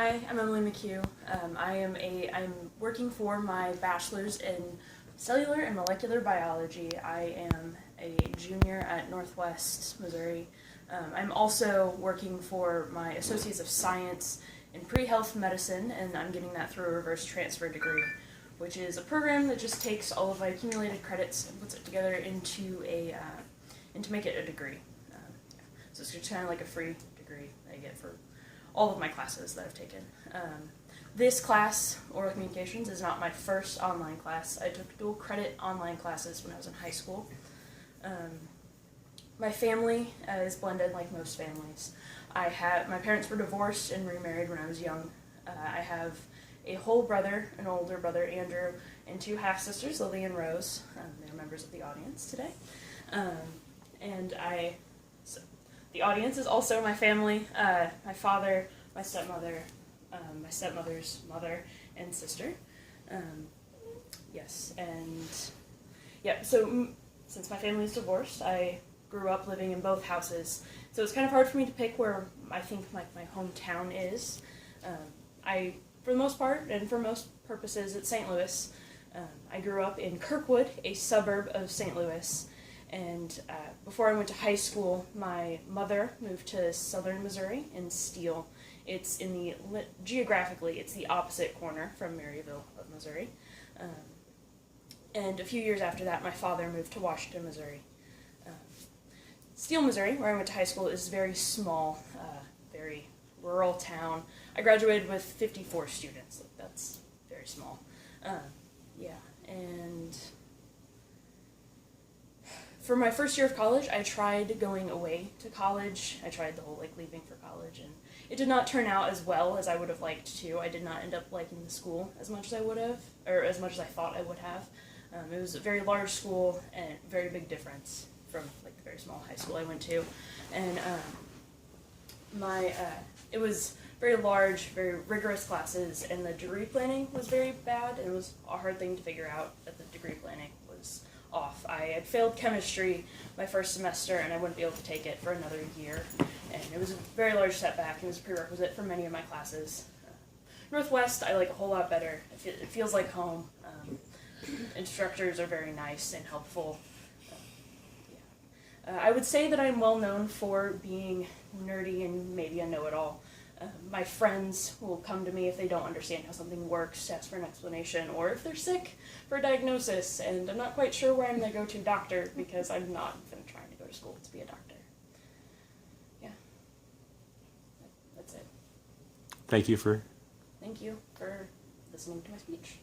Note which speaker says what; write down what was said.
Speaker 1: Hi, I'm Emily McHugh. I'm working for my bachelor's in cellular and molecular biology. I am a junior at Northwest Missouri. I'm also working for my Associates of Science in Pre-Health Medicine, and I'm getting that through a reverse transfer degree, which is a program that just takes all of my accumulated credits and puts it together into to make it a degree. So it's just kind of like a free degree that I get for all of my classes that I've taken. This class, Oral Communications, is not my first online class. I took dual credit online classes when I was in high school. My family is blended like most families. My parents were divorced and remarried when I was young. I have a whole brother, an older brother, Andrew, and two half-sisters, Lily and Rose. They're members of the audience today. The audience is also my family, my father, my stepmother, my stepmother's mother and sister. So since my family is divorced, I grew up living in both houses. So it's kind of hard for me to pick where I think my hometown is. For the most part, and for most purposes, it's St. Louis. I grew up in Kirkwood, a suburb of St. Louis. And before I went to high school, my mother moved to southern Missouri in Steele. It's geographically, it's the opposite corner from Maryville of Missouri. And a few years after that, my father moved to Washington, Missouri. Steele, Missouri, where I went to high school, is very small, very rural town. I graduated with 54 students. That's very small. And for my first year of college, I tried going away to college. I tried the whole leaving for college, and it did not turn out as well as I would have liked to. I did not end up liking the school as much as I would have, or as much as I thought I would have. It was a very large school and very big difference from the very small high school I went to, and it was very large, very rigorous classes, and the degree planning was very bad, and it was a hard thing to figure out that the degree planning was off. I had failed chemistry my first semester, and I wouldn't be able to take it for another year, and it was a very large setback, and it was a prerequisite for many of my classes. Northwest I like a whole lot better. It feels like home. Instructors are very nice and helpful. I would say that I'm well known for being nerdy and maybe a know-it-all. My friends will come to me if they don't understand how something works to ask for an explanation, or if they're sick for a diagnosis, and I'm not quite sure where I'm going to go to doctor because I'm not trying to go to school to be a doctor. Yeah, that's it.
Speaker 2: Thank you for
Speaker 1: listening to my speech.